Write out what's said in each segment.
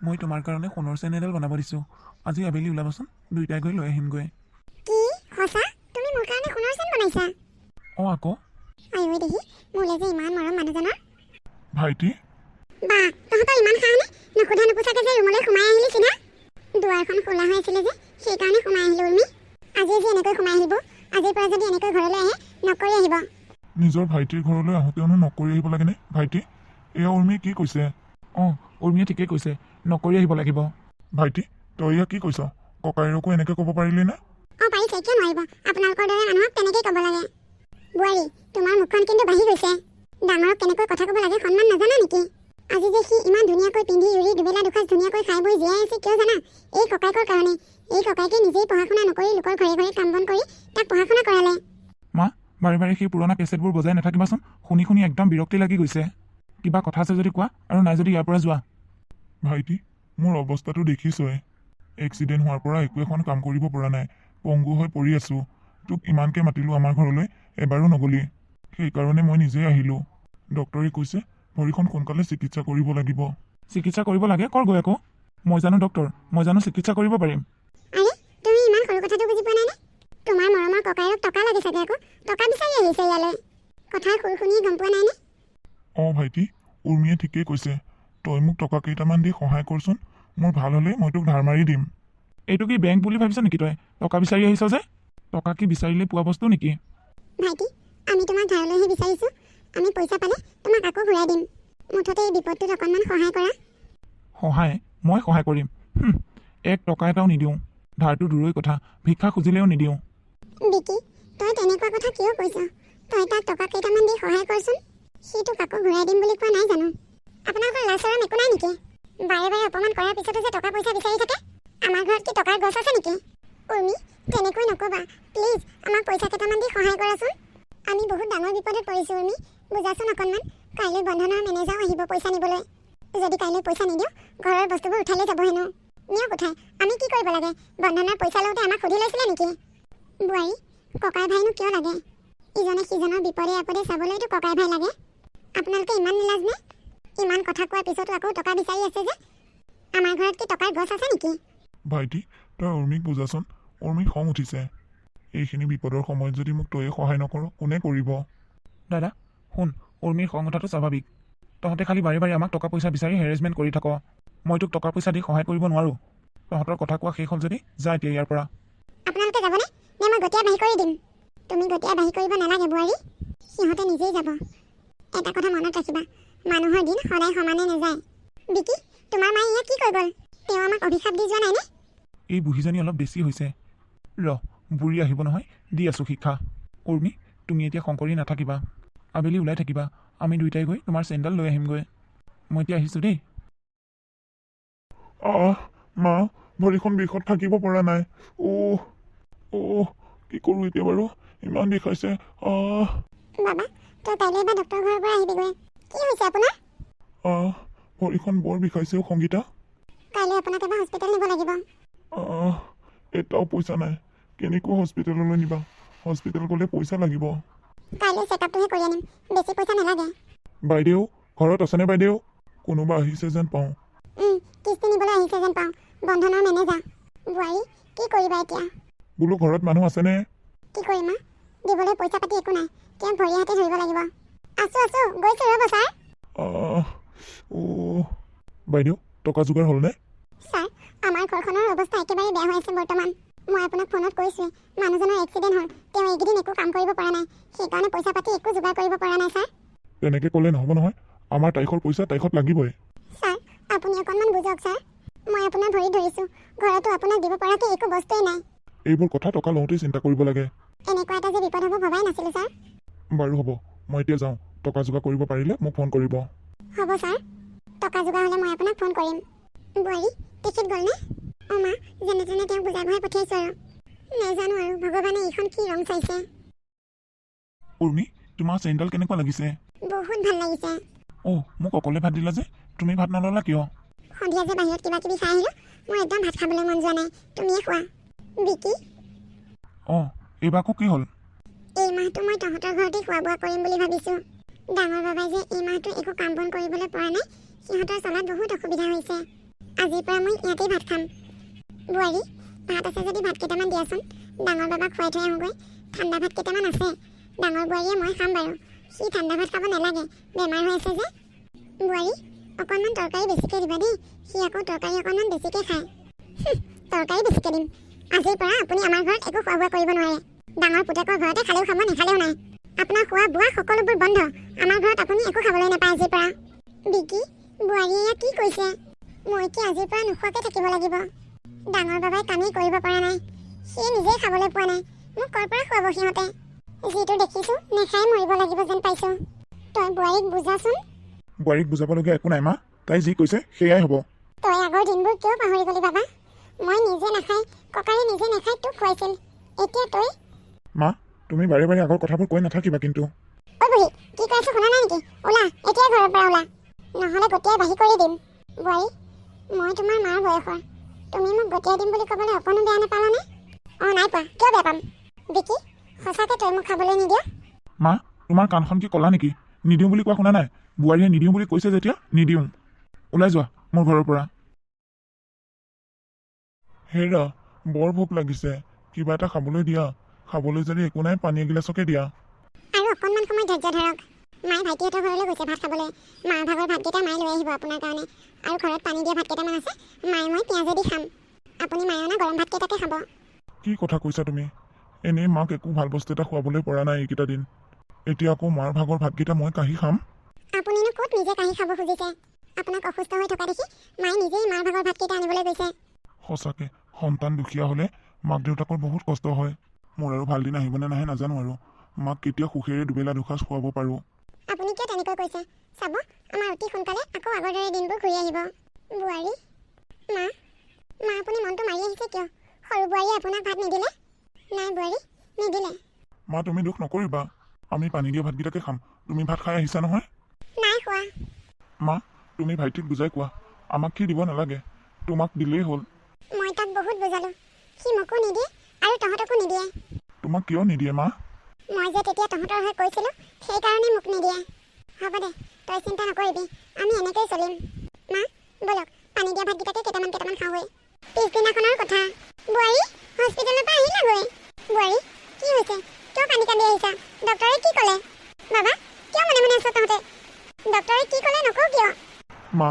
মই তোমাৰ কাৰণে সোণৰ চেইন এডাল বনাব দিছোঁ। আজি আবেলি ওলাবাচোন, দুইটাই গৈ লৈ আহিমগৈ। কি সঁচা? তুমি মোৰ কাৰণে সোণৰ চেইন বনাইছা? অঁ আকৌ। আইঐ দেহি, মোলৈ যে ইমান মৰম মানুহজনৰ। ভাইটি, বা তহঁতৰ ইমান খাওঁনে? নোসোধা নোপোছাকে যে ৰুমলৈ সোমাই আহিলি চিধা। দুৱাৰখন খোলা হৈ আছিলে যে, সেইকাৰণে সোমাই আহিলোঁ উৰ্মি। আজি যে এনেকৈ সোমাই আহিব, আজিৰ পৰা যদি এনেকৈ ঘৰলৈ আহে নকৰি আহিব। নিজৰ ভাইটিৰ ঘৰলৈ আহোঁতেওনো নকৰি আহিব লাগেনে? ভাইটি, এয়া উৰ্মিয়ে কি কৈছে? অঁ, উৰ্মিয়ে ঠিকেই কৈছে, নকৰি আহিব লাগিব। ভাইটি, তই এয়া কি কৈছ? ককাইৰকো এনেকৈ ক'ব পাৰিলি নে? অঁ পাৰিছে, কিয় নোৱাৰিব? আপোনালোকৰ দৰে মানুহক তেনেকেই ক'ব লাগে। বোৱাৰী, তোমাৰ মুখখন কিন্তু বাঢ়ি গৈছে। ডাঙৰক কেনেকৈ কথা ক'ব লাগে সন্মান নাজানা নেকি? আজি যে সি ইমান ধুনীয়াকৈ পিন্ধি উৰি দুবেলা দুসাঁজ ধুনীয়াকৈ খাই বৈ জীয়াই আছে কিয় জানা? এই ককাইকৰ কাৰণে। এই ককাইকে নিজেই পঢ়া শুনা নকৰি লোকৰ ঘৰে ঘৰে কাম বন কৰি তাক পঢ়া শুনা কৰালে। মা, বাৰে বাৰে সেই পুৰণা কেছেটবোৰ বজাই নাথাকিবাচোন। শুনি শুনি একদম বিৰক্তি লাগি গৈছে। কিবা কথা আছে যদি কোৱা, আৰু নাই যদি ইয়াৰ পৰা যোৱা। ভাইটি, মোৰ অৱস্থাটো দেখিছই। এক্সিডেণ্ট হোৱাৰ পৰা একো এখন কাম কৰিব পৰা নাই। পংগু হৈ পৰি আছোঁ। তোক ইমানকৈ মাতিলোঁ আমাৰ ঘৰলৈ, এবাৰো নগলি। সেইকাৰণে মই নিজেই আহিলোঁ। ডক্টৰে কৈছে ভৰিখন সোনকালে চিকিৎসা কৰিব লাগিব। চিকিৎসা কৰিব লাগে? কৰ গৈ আকৌ। মই জানো ডক্টৰ, মই জানো চিকিৎসা কৰিব পাৰিম। আৰে, তুমি ইমান সৰু কথাটো বুজি পোৱা নাইনে? তোমাৰ মৰমৰ ককাইৰক টকা লাগে চাগে আকৌ। টকা বিচাৰি আহিছে ইয়ালৈ। কথাৰ সুৰ শুনিয়ে গম পোৱা নাইনে? অঁ ভাইটি, উৰ্মিয়ে ঠিকেই কৈছে। তই মোক টকা কেইটামান দি সহায় কৰচোন। মোৰ ভাল হ'লে মই তোক ধাৰ মাৰি দিম। এইটো কি বেংক বুলি ভাবিছ নেকি তই? টকা বিচাৰি আহিছ যে? টকা কি বিচাৰিলে পোৱা বস্তু নেকি? ভাইটি, আমি তোমাক ধাৰলৈহে বিচাৰিছোঁ। আমি পইচা পালে তোমাক আকৌ ঘূৰাই দিম। মুঠতে এই বিপদটোত অকণমান সহায় কৰা। সহায়? মই সহায় কৰিম? এক টকা এটাও নিদিওঁ। ধাৰটো দূৰৈ কথা, ভিক্ষা খুজিলেও নিদিওঁ। বিকি, তই তেনেকুৱা কথা কিয় কৈছ? তই তাক টকা কেইটামান দি সহায় কৰচোন। সি তোক আকৌ ঘূৰাই দিম বুলি কোৱা নাই জানো? আপোনালোকৰ লাজ চৰম একো নাই নেকি? বাৰে বাৰে অপমান কৰাৰ পিছতো যে টকা পইচা বিচাৰি থাকে। আমাৰ ঘৰত কি টকাৰ গছ আছে নেকি? উৰ্মি, তেনেকৈ নক'বা প্লিজ। আমাক পইচা কেইটামান দি সহায় কৰাচোন। আমি বহুত ডাঙৰ বিপদত পৰিছোঁ উৰ্মি, বুজাচোন অকণমান। কাইলৈ বন্ধনৰ মেনেজাৰো আহিব পইচা নিবলৈ। যদি কাইলৈ পইচা নিদিওঁ, ঘৰৰ বস্তুবোৰ উঠাই লৈ যাব হেনো। নিয়ক উঠাই, আমি কি কৰিব লাগে? বন্ধনৰ পইচা লওঁতে আমাক সুধি লৈছিলে নেকি? বোৱাৰী, ককাই ভাইনো কিয় লাগে? ইজনে সিজনৰ বিপদে আপদে চাবলৈতো ককাই ভাই লাগে। আপোনালোকে ইমান নিলাজ নে? ইমান কথা কোৱাৰ পিছতো আকৌ টকা বিচাৰি আছে যে? আমাৰ ঘৰত কি টকাৰ গছ আছে নেকি? ভাইটি, তই উৰ্মিক বুজাচোন। উৰ্মিক খং উঠিছে। এইখিনি বিপদৰ সময়ত যদি মোক তয়ে সহায় নকৰ, কোনে কৰিব? দাদা শুন, উৰ্মিৰ খং উঠাটো স্বাভাৱিক। তহঁতে খালি বাৰে বাৰে আমাক টকা পইচা বিচাৰি হেৰেছমেণ্ট কৰি থাক। মই তোক টকা পইচা দি সহায় কৰিব নোৱাৰোঁ। তহঁতৰ কথা কোৱা শেষ হ'ল যদি যা এতিয়া ইয়াৰ পৰা। আপোনালোকে যাবনে? নে মই গতিয়া বাঢ়ি কৰি দিম? তুমি গতিয়া বাঢ়ি কৰিব নালাগে বোৱাৰী, সিহঁতে নিজেই যাব। এটা কথা মনত ৰাখিবা, মানুহৰ দিন সদায় সমানে নাযায়। বিকি, তোমাৰ মায়ে ইয়াত কি কৈ গ'ল? তেওঁ আমাক অভিশাপ দি যোৱা নাইনে? এই বুঢ়ীজনী অলপ বেছি হৈছে। বুঢ়ী আহিব নহয়, দি আছোঁ শিক্ষা। উৰ্মি, তুমি এতিয়া খং কৰি নাথাকিবা। আবেলি ওলাই থাকিবা। আমি দুইটাই গৈ তোমাৰ চেইনডাল লৈ আহিমগৈ। মই এতিয়া আহিছোঁ দেই। মা, ভৰিখন বিষত থাকিব পৰা নাই। কি কৰোঁ এতিয়া বাৰু? ইমান বিষাইছে। বাবা, তই কাইলৈ এবাৰ ডক্টৰৰ ঘৰৰ পৰা আহিবিগৈ। কি হৈছে আপোনাৰ? ভৰিখন বৰ বিষাইছে সংগীতা। কাইলৈ আপোনাক এবাৰ হস্পিটেল নিব লাগিব। এটাও পইচা নাই। কেনেকৈ হস্পিটেললৈ নিবা? হস্পিটেল গ'লে পইচা লাগিব। কাইলৈ চেকআপটোহে কৰি আনিম, বেছি পইচা নালাগে। বাইদেউ, ঘৰত আছেনে বাইদেউ? কোনোবা আহিছে যেন পাওঁ। কিস্তি নিবলৈ আহিছে যেন পাওঁ। বন্ধনৰ মেনেজাৰ। বোৱাৰী, কি কৰিবা এতিয়া? বোলো ঘৰত মানুহ আছেনে? কি কৰিম মা? দিবলৈ পইচা পাতি একো নাই। তেওঁক ভৰি হাতে ধৰিব লাগিব। আছোঁ, গৈছোঁ ৰ'ব ছাৰ। বাইদেউ, টকা যোগাৰ হ'লনে? ছাৰ, আমাৰ ঘৰখনৰ অৱস্থা একেবাৰে বেয়া হৈ আছে বৰ্তমান। মই আপোনাক ফোনত কৈছোঁৱেই, মানুহজনৰ এক্সিডেণ্ট হ'ল। তেওঁ এইকেইদিন একো কাম কৰিব পৰা নাই। সেইকাৰণে পইচা পাতি একো যোগাৰ কৰিব পৰা নাই ছাৰ। তেনেকৈ ক'লে নহ'ব নহয়। আমাৰ তাৰিখৰ পইচা তাৰিখত লাগিবই। ছাৰ, আপুনি অকণমান বুজক ছাৰ। মই আপোনাৰ ভৰি ধৰিছোঁ। ঘৰতো আপোনাক দিব পৰাকৈ একো বস্তুৱেই নাই। এইবোৰ কথা টকা লওঁতেই চিন্তা কৰিব লাগে। এনেকুৱা এটা যে বিপদ হ'ব ভবাই নাছিলোঁ ছাৰ। বাৰু হ'ব, মই এতিয়া যাওঁ। টকা যোগাৰ কৰিব পাৰিলে মোক ফোন কৰিব। হ'ব ছাৰ, টকা যোগাৰ হ'লে মই আপোনাক ফোন কৰিম। বোৱাৰী, তেখেত গ'লনে? মা, যেনে তেনে তেওঁক বুজাই বঢ়াই পঠিয়াইছোঁ আৰু। নেজানো আৰু ভগৱানে এইখন কি ৰং চাইছে। উৰ্মি, তোমাৰ চেইনডাল কেনেকুৱা লাগিছে? বহুত ভাল লাগিছে। মোক অকলে ভাত দিলা যে? তুমি ভাত নল'লা কিয়? সন্ধিয়া যে বাহিৰত কিবা কিবি খাই আহিলোঁ, মোৰ একদম ভাত খাবলৈ মন যোৱা নাই। তুমিয়ে খোৱা। বিকি, এইবাৰ আকৌ কি হ'ল? এই মাহটো মই তহঁতৰ ঘৰতে খোৱা বোৱা কৰিম বুলি ভাবিছোঁ। ডাঙৰ বাবাই যে এই মাহটো একো কাম বন কৰিবলৈ পৰা নাই, সিহঁতৰ চলাত বহুত অসুবিধা হৈছে। আজিৰ পৰা মই ইয়াতেই ভাত খাম। বোৱাৰী, ভাত আছে যদি ভাত কেইটামান দিয়াচোন। ডাঙৰ বাবাক খুৱাই থৈ আহোঁগৈ। ঠাণ্ডা ভাত কেইটামান আছে। ডাঙৰ বোৱাৰীয়ে মই খাম বাৰু। সি ঠাণ্ডা ভাত খাব নালাগে, বেমাৰ হৈ আছে যে। বোৱাৰী, অকণমান তৰকাৰী বেছিকৈ দিবা দেই। সি আকৌ তৰকাৰী অকণমান বেছিকৈ খায়। তৰকাৰী বেছিকৈ দিম। আজিৰ পৰা আপুনি আমাৰ ঘৰত একো খোৱা বোৱা কৰিব নোৱাৰে। ডাঙৰ পুতেকৰ ঘৰতে খালেও খাব, নেখালেও নাই। আপোনাৰ খোৱা বোৱা সকলোবোৰ বন্ধ। আমাৰ ঘৰত আপুনি একো খাবলৈ নাপায় আজিৰ পৰা। বিকি, বোৱাৰীয়ে ইয়াক কি কৈছে? মই কি আজিৰ পৰা নোখোৱাকৈ থাকিব লাগিব? ডাঙৰ বাবাই কামেই কৰিব পৰা নাই। সি নিজেই খাবলৈ পোৱা নাই। মোক ক'ৰ পৰা খুৱাব সিহঁতে? যিটো দেখিছোঁ নেখাই মৰিব লাগিব যেন পাইছোঁ। তই বোৱাৰীক বুজাচোন। বোৱাৰীক বুজাবলগীয়া একো নাই মা, তাই যি কৈছে সেয়াই হ'ব। তই আগৰ দিনবোৰ কিয় পাহৰি গলি বাবা? মই নিজে নাখাই, ককাই নিজে নাখাই তোক খুৱাইছিল। এতিয়া তই? মা, তুমি বাৰে বাৰে আগৰ কথাবোৰ কৈ নাথাকিবা কিন্তু। ঐ বুঢ়ী, কি কৈ আছোঁ শুনা নাই নেকি? ওলা, এতিয়া ঘৰৰ পৰা ওলা, নহ'লে গতিয়াই বাঢ়ি কৰি দিম। বোৱাৰী, মই তোমাৰ মাৰ বয়সৰ। তুমি মোক গতিয়াই দিম বুলি ক'বলৈ অকণো বেয়া নাপালানে? অঁ, নাই পোৱা। কিয় বেয়া পাম? বিকি, সঁচাকৈ তই মোক খাবলৈ নিদিয়? মা, তোমাৰ কাণখন কি ক'লা নেকি? নিদিওঁ বুলি কোৱা শুনা নাই? বোৱাৰীয়ে নিদিওঁ বুলি কৈছে যেতিয়া নিদিওঁ। ওলাই যোৱা মোৰ ঘৰৰ পৰা। হেৰা, বৰ ভোক লাগিছে। কিবা এটা খাবলৈ দিয়া। খাবলৈ যদি একো নাই পানী এগিলাচকে দিয়া। আৰু অকণমান সময় ধৈৰ্য ধৰক। মায়ে ভাইটিহঁতৰ ঘৰলৈ গৈছে ভাত খাবলৈ। মাৰ ভাগৰ ভাতকেইটা মায়ে লৈ আহিব আপোনাৰ কাৰণে। আৰু ঘৰত পানী দিয়া ভাত কেইটামান আছে, মায়ে মই পিঁয়াজেদি খাম। আপুনি মায়ে অনা গৰম ভাতকেইটাকে খাব। কি কথা কৈছা তুমি? এনেই মাক একো ভাল বস্তু এটা খুৱাবলৈ পৰা নাই এইকেইটা দিন। এতিয়া আকৌ মাৰ ভাগৰ ভাতকেইটা মই কাঢ়ি খাম? আপুনিনো ক'ত নিজে কাঢ়ি খাব খুজিছে? আপোনাক অসুস্থ হৈ থকা দেখি মায়ে নিজেই মাৰ ভাগৰ ভাতকেইটা আনিবলৈ গৈছে। সঁচাকৈ সন্তান দুখীয়া হ'লে মাক দেউতাকৰ বহুত কষ্ট হয়। মোৰ আৰু ভাল দিন আহিবনে নাহে নাজানো আৰু। মাক কেতিয়া সুখেৰে দুবেলা দুসাঁজ খুৱাব পাৰোঁ। আপুনি কিয় তেনেকৈ কৈছে? চাব, আমাৰ অতি সোনকালে আকৌ আগৰ দৰে দিনবোৰ ঘূৰি আহিব। বোৱাৰী, মা, আপুনি মনটো মাৰি আহিছে কিয়? সৰু বোৱাৰীয়ে আপোনাক ভাত নিদিলে? নাই বোৱাৰী, নিদিলে। মা, তুমি দুখ নকৰিবা। আমি পানী দিয়া ভাতকেইটাকে খাম। তুমি ভাত খাই আহিছা নহয়? নাই খোৱা। মা, তুমি ভাইটিক বুজাই কোৱা, আমাক কি দিব নালাগে, তোমাক দিলেই হ'ল। মই তাক বহুত বুজালোঁ। সি মোকো নিদিয়ে আৰু তহঁতকো নিদিয়ে। তোমাক কিয় নিদিয়ে মা? মই যে তেতিয়া তহঁতৰ হৈ কৈছিলোঁ, সেইকাৰণে মোক নিদিয়ে। হ'ব দে, তই চিন্তা নকৰিবি, আমি এনেকৈয়ে চলিম। মা, ব'লক পানী দিয়া ভাতকেইটাকে কেইটামান খাওঁগৈ। পিছদিনাখনৰ কথা। বোৱাৰী, হস্পিটেলৰ পৰা আহিলাগৈ। বোৱাৰী, কি হৈছে? কিয় কান্দি কান্দি আহিছা? ডক্টৰে কি ক'লে? বাবা, কিয় মনে মনে আছ তহঁতে? ডক্টৰে কি ক'লে নকওঁ কিয়? মা,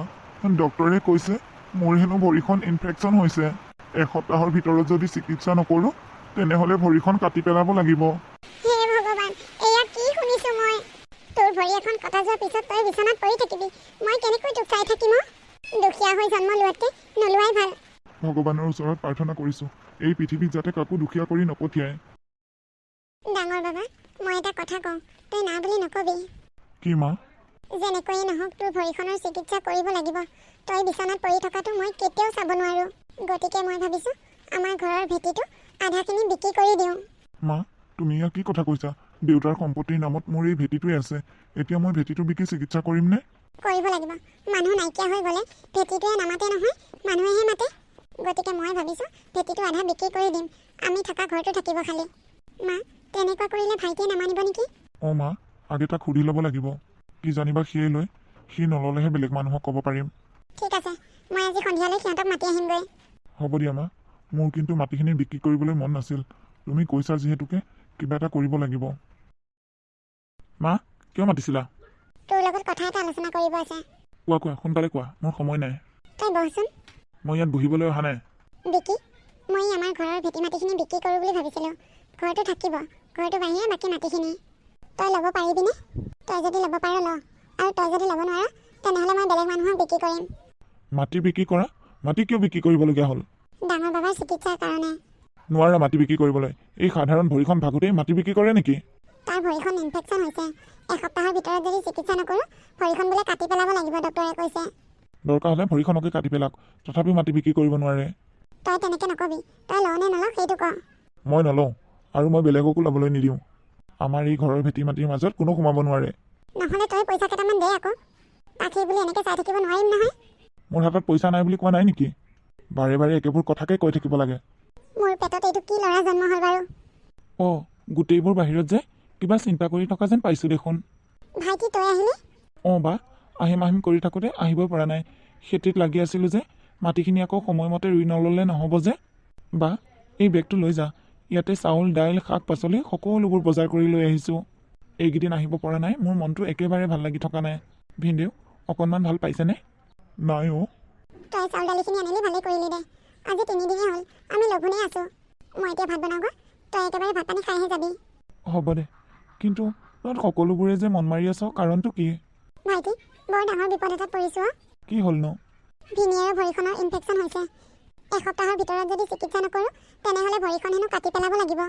ডক্টৰে কৈছে মোৰ হেনো ভৰিখন ইনফেকশ্যন হৈছে। এসপ্তাহৰ ভিতৰত যদি চিকিৎসা নকৰোঁ তেনেহ'লে ভৰিখন কাটি পেলাব লাগিব। হে ভগৱান, এয়া কি শুনিছোঁ মই? তোৰ ভৰি এখন কটা যোৱাৰ পিছত তই বিচনাত পৰি থাকিবি। মই কেনেকৈ তোক চাই থাকিম? দুখীয়া হৈ জন্ম লোৱাতকৈ নোলোৱাই ভাল। ভগৱানৰ ওচৰত প্ৰাৰ্থনা কৰিছোঁ, এই পৃথিৱীত যাতে কাকো দুখীয়া কৰি নপঠিয়ায়। ডাঙৰ বাবা, মই এটা কথা কওঁ, তই না বুলি নকবি। কি মা? যেনেকৈয়ে নহওক তোৰ ভৰিখনৰ চিকিৎসা কৰিব লাগিব। তই বিচনাত পৰি থকাটো মই কেতিয়াও চাব নোৱাৰোঁ। গতিকে মই ভাবিছোঁ আমাৰ ঘৰৰ ভেটিটো আধাখিনি বিক্ৰী কৰি দিওঁ। মা, তুমি ইয়াক কি কথা কৈছা? দেউতাৰ সম্পত্তিৰ নামত মোৰ এই ভেটিটোৱে আছে। এতিয়া মই ভেটিটো বিক্ৰী চিকিৎসা কৰিমনে? কৰিব লাগিব। মানুহ নাইকিয়া হৈ গ'লে ভেটিটোৱে নামাতে নহয়, মানুহেহে মাতে। গতিকে মই ভাবিছোঁ ভেটিটো আধা বিক্ৰী কৰি দিম। আমি থকা ঘৰটো থাকিব খালি। মা, তেনেকুৱা কৰিলে ভাইটিয়ে নামানিব নেকি? অঁ মা, আগে তাক সুধি ল'ব লাগিব। কি জানিবা সিয়ে লৈ, সি নল'লেহে বেলেগ মানুহক ক'ব পাৰিম। ঠিক আছে, মই আজি সন্ধিয়ালৈ সিহঁতক মাতি আহিমগৈ। হ'ব দিয়া মা, মোৰ কিন্তু মাটিখিনি বিক্ৰী কৰিবলৈ মন নাছিল। তুমি কৈছা যিহেতুকে কিবা এটা কৰিব লাগিব। মা, কিয় মাতিছিলা? তোৰ লগত কথা এটা আলোচনা কৰিব আছে। কোৱা কোৱা, সোনকালে কোৱা, মোৰ সময় নাই। তই বহচোন। মই ইয়াত বহিবলৈ অহা নাই। বিকি, মই আমাৰ ঘৰৰ ভেটি মাটিখিনি বিক্ৰী কৰোঁ বুলি ভাবিছিলোঁ। ঘৰটো থাকিব, ঘৰটো বাহিৰে বাকী মাটিখিনি। তই ল'ব পাৰিবিনে? তই যদি ল'ব পাৰ ল, আৰু তই যদি ল'ব নোৱাৰ তেনেহ'লে মই বেলেগ মানুহক বিক্ৰী কৰিম। মাটি বিক্ৰী কৰা? মাটি কিয় বিক্ৰী কৰিবলগীয়া হ'ল? ডাঙৰ বাবাৰ চিকিৎসাৰ কাৰণে। নোৱাৰা মাটি বিক্ৰী কৰিবলৈ। এই সাধাৰণ ভৰিখন ভাগোতেই মাটি বিক্ৰী কৰে নেকি? তাৰ ভৰিখন ইনফেকশ্যন হৈছে। এসপ্তাহৰ ভিতৰত যদি চিকিৎসা নকৰোঁ ভৰিখন বোলে কাটি পেলাব লাগিব, ডক্টৰে কৈছে। দৰকাৰ হ'লে ভৰিখনকে কাটি পেলাওক, তথাপিও মাটি বিক্ৰী কৰিব নোৱাৰে। তই তেনেকৈ নকবি। তই লওঁ নে নলওঁ সেইটো ক। মই নলওঁ, আৰু মই বেলেগকো ল'বলৈ নিদিওঁ। আমাৰ এই ঘৰৰ ভেটি মাটিৰ মাজত কোনো সোমাব নোৱাৰে। নহ'লে তই পইচা কেইটামান দে আকৌ। তাক সেই বুলি এনেকৈ চাই থাকিব নোৱাৰিম নহয়। মোৰ হাতত পইচা নাই বুলি কোৱা নাই নেকি? বাৰে বাৰে একেবোৰ কথাকে কৈ থাকিব লাগে। মোৰ পেটত এইটো কি ল'ৰা জন্ম হ'ল বাৰু? অঁ, গোটেইবোৰ বাহিৰত যে কিবা চিন্তা কৰি থকা যেন পাইছোঁ দেখোন। ভাইটি, তই আহিলি? অঁ বা, আহিম আহিম কৰি থাকোঁতে আহিবই পৰা নাই। খেতিত লাগি আছিলোঁ যে, মাটিখিনি আকৌ সময়মতে ৰুই নল'লে নহ'ব যে। বা এই বেগটো লৈ যা, ইয়াতে চাউল দাইল শাক পাচলি সকলোবোৰ বজাৰ কৰি লৈ আহিছোঁ। এইকেইদিন আহিব পৰা নাই, মোৰ মনটো একেবাৰে ভাল লাগি থকা নাই। ভিনদেউ অকণমান ভাল পাইছেনে? নাই অ'। তই চাউল দালিখিনি আনিলি ভালেই কৰিলি দে। আজি 3 দিনেই হ'ল, আমি লঘোণেই আছোঁ। মই এতিয়া ভাত বনাওঁগৈ, তই একেবাৰে ভাত পানী খাইহে যাবি। হ'ব দে, কিন্তু তহঁত সকলোবোৰে যে মন মাৰি আছ, কাৰণটো কি? ভাইটি, বৰ ডাঙৰ বিপদ এটাত পৰিছোঁ। কি হ'লনো? ভিনিয়াৰৰ ভৰিখনৰ ইনফেকশ্যন হৈছে। এসপ্তাহৰ ভিতৰত যদি চিকিৎসা নকৰোঁ তেনেহ'লে ভৰিখন হেনো কাটি পেলাব লাগিব।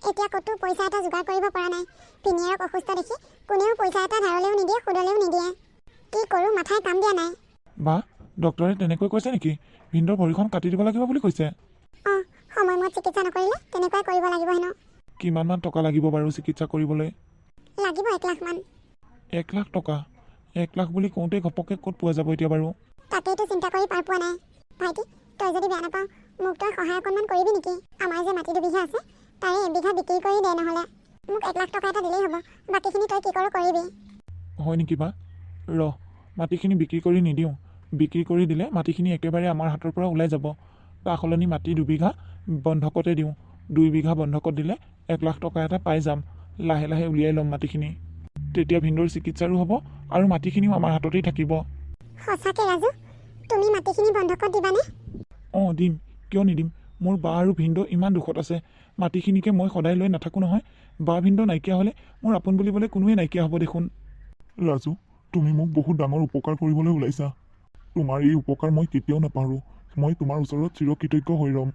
এতিয়া ক'তো পইচা এটা যোগাৰ কৰিব পৰা নাই। ভিনিয়াৰক অসুস্থ দেখি কোনেও পইচা এটা ধাৰলৈও নিদিয়ে, সুদলৈও নিদিয়ে। কি কৰোঁ মাথাই কাম দিয়া নাই। বা ডক্টৰে তেনেকৈ কৈছে নেকি? ভিনদেউৰ ভৰিখন কাটি দিব লাগিব বুলি কৈছে? অঁ, সময়মত চিকিৎসা নকৰিলে তেনেকুৱাই কৰিব লাগিব হেনো। কিমানমান টকা লাগিব বাৰু চিকিৎসা কৰিবলৈ? লাগিব 1 লাখ মান। 1 লাখ টকা? 1 লাখ বুলি কওঁতে ঘপককৈ ক'ত পোৱা যাব এতিয়া বাৰু? তাকেইতো চিন্তা কৰি পাৰ পোৱা নাই। ভাইটি, তই যদি বেয়া নাপাওঁ মোক তই সহায় অকণমান কৰিবি নেকি? আমাৰ যে মাটি 2 বিঘা আছে, তাৰে 1 বিঘা বিক্ৰী কৰি দে নহ'লে। মোক 1 লাখ টকা এটা দিলেই হ'ব, বাকীখিনি তই কি কৰ কৰিবি। হয় নেকি বা? মাটিখিনি বিক্ৰী কৰি নিদিওঁ। বিক্ৰী কৰি দিলে মাটিখিনি একেবাৰে আমাৰ হাতৰ পৰা ওলাই যাব। তাৰ সলনি মাটি 2 বিঘা বন্ধকতে দিওঁ। 2 বিঘা বন্ধকত দিলে 1 লাখ টকা এটা পাই যাম। লাহে লাহে উলিয়াই ল'ম মাটিখিনি। তেতিয়া ভিনদেউৰ চিকিৎসাৰো হ'ব আৰু মাটিখিনিও আমাৰ হাততেই থাকিব। সঁচাকৈ ৰাজু, তুমি মাটিখিনি বন্ধকত দিবানে? অঁ দিম, কিয় নিদিম? মোৰ বা আৰু ভিনদেউ ইমান দুখত আছে। মাটিখিনিকে মই সদায় লৈ নাথাকোঁ নহয়। বা ভিনদেউ নাইকিয়া হ'লে মোৰ আপোন বুলিবলৈ কোনোৱে নাইকিয়া হ'ব দেখোন। ৰাজু, তুমি মোক বহুত ডাঙৰ উপকাৰ কৰিবলৈ ওলাইছা। তোমাৰ এই উপকাৰ মই কেতিয়াও নাপাহৰোঁ। মই তোমাৰ ওচৰত চিৰকৃতজ্ঞ হৈ ৰ'ম।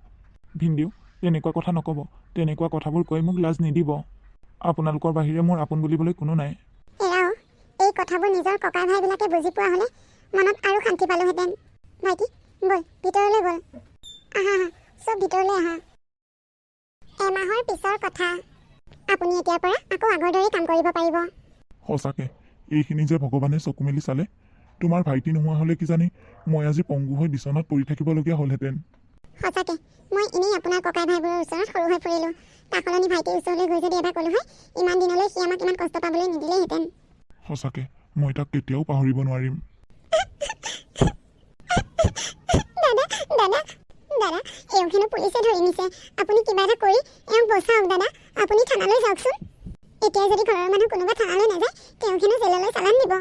ভিনদেউ তেনেকুৱা কথা নক'ব। তেনেকুৱা কথাবোৰ কৈ মোক লাজ নিদিব। আপোনালোকৰ বাহিৰে মোৰ আপোন বুলিবলৈ কোনো নাই। এৰাও, এই কথাবোৰ নিজৰ ককাই ভাইবিলাকে বুজি পোৱা হ'লে মনত আৰু শান্তি পালোহেঁতেন। ভাইটি, ব'ল ভিতৰলৈ ব'ল। আহা আহা, চব ভিতৰলৈ আহা। এমাহৰ পিছৰ কথা। আপুনি এতিয়াৰ পৰা আকৌ আগৰ দৰেই কাম কৰিব পাৰিব। সঁচাকে এইখিনি যে ভগৱানে চকু মেলি চালে। তোমাৰ ভাইটি নোহোৱা হ'লে কিজানি মই আজি পংগু হৈ বিচনাত পৰি থাকিবলগীয়া হ'লহেঁতেন। সঁচাকে মই এনেই আপোনাৰ ককাই ভাইবোৰৰ ওচৰত সৰু হৈ ফুৰিলোঁ। তাৰ সলনি ভাইটিৰ ওচৰলৈ গৈ যদি এবাৰ ক'লোঁ হয়, ইমান দিনলৈ সি আমাক ইমান কষ্ট পাবলৈ নিদিলেহেঁতেন। সঁচাকে মই তাক কেতিয়াও পাহৰিব নোৱাৰিম। দাদা দাদা দাদা, এওঁক হেনো পুলিচে ধৰি নিছে। আপুনি কিবা এটা কৰি এওঁক বচাওক দাদা। আপুনি থানালৈ যাওকচোন। এতিয়া যদি ঘৰৰ মানুহ কোনোবা থানালৈ নাযায়, তেওঁক হেনো জেললৈ চালান দিব।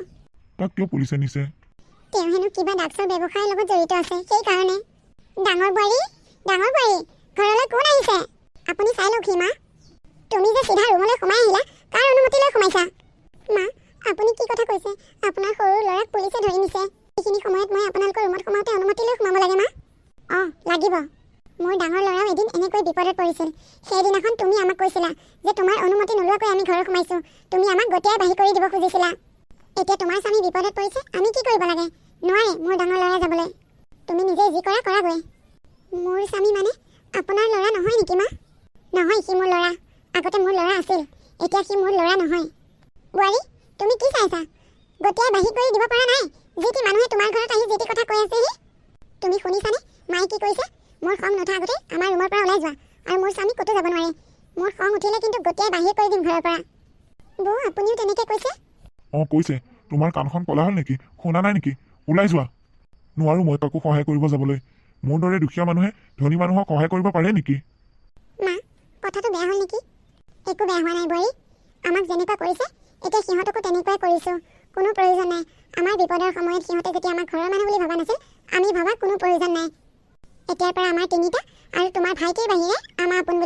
তাক কিয় পুলিচে নিছে? তেওঁ হেনো কিবা ড্ৰাগছৰ ব্যৱসায়ৰ লগত জড়িত আছে, সেইকাৰণে। ডাঙৰ বোৱাৰী, ঘৰলৈ কোন আহিছে? আপুনি চাই লওক মা। তুমি যে চিধা ৰুমলৈ সোমাই আহিলা, কাৰ অনুমতি লৈ সোমাইছা? মা, আপুনি কি কথা কৈছে? আপোনাৰ সৰু ল'ৰাক পুলিচে ধৰি নিছে। এইখিনি সময়ত মই আপোনালোকৰ ৰুমত সোমাওঁতে অনুমতি লৈ সোমাব লাগে মা? অঁ, লাগিব। মোৰ ডাঙৰ ল'ৰাও এদিন এনেকৈ বিপদত পৰিছিল। সেইদিনাখন তুমি আমাক কৈছিলা যে তোমাৰ অনুমতি নোলোৱাকৈ আমি ঘৰত সোমাইছোঁ। তুমি আমাক গতিয়াই বাহিৰ কৰি দিব খুজিছিলা। এতিয়া তোমাৰ স্বামী বিপদত পৰিছে, আমি কি কৰিব লাগে? নোৱাৰে মোৰ ডাঙৰ ল'ৰা যাবলৈ। তুমি নিজে যি কৰা কৰাগৈ। মোৰ স্বামী মানে আপোনাৰ ল'ৰা নহয় নেকি মা? নহয়, সি মোৰ ল'ৰা। আগতে মোৰ ল'ৰা আছিল, এতিয়া সি মোৰ ল'ৰা নহয়। বোৱাৰী, তুমি কি চাইছা? গতিয়াই বাহিৰ কৰি দিব পৰা নাই? যি টি মানুহে তোমাৰ ঘৰত আহি যি টি কথা কৈ আছেহি। তুমি শুনিছানে মায়ে কি কৈছে? মোৰ খং নুঠা আগতে আমাৰ ৰুমৰ পৰা ওলাই যোৱা, আৰু মোৰ স্বামী ক'তো যাব নোৱাৰে। মোৰ খং উঠিলে কিন্তু গতিয়াই বাহিৰ কৰি দিম ঘৰৰ পৰা। বৌ, আপুনিও তেনেকৈ কৈছে? অঁ কৈছে। তোমাৰ কাণখন কলা হ'ল নেকি? শুনা নাই নেকি? ওলাই যোৱা। নোৱাৰোঁ মই কাকো সহায় কৰিব যাবলৈ। মোৰ দৰে দুখীয়া মানুহে ধনী মানুহক সহায় কৰিব পাৰে নেকি? মা, কথাটো বেয়া হ'ল নেকি? একো বেয়া হোৱা নাই বোৱাৰী। আমাক যেনেকুৱা কৰিছে এতিয়া সিহঁতকো তেনেকুৱাই কৰিছোঁ। কোনো প্ৰয়োজন নাই। আমাৰ বিপদৰ সময়ত সিহঁতে যেতিয়া আমাক ঘৰৰ মানুহ বুলি ভবা নাছিল, আমি ভবা কোনো প্ৰয়োজন নাই। এতিয়াৰ পৰা আমাৰ 3টা আৰু তোমাৰ ভাইটিৰ বাহিৰে আমাৰ আপোন বুলি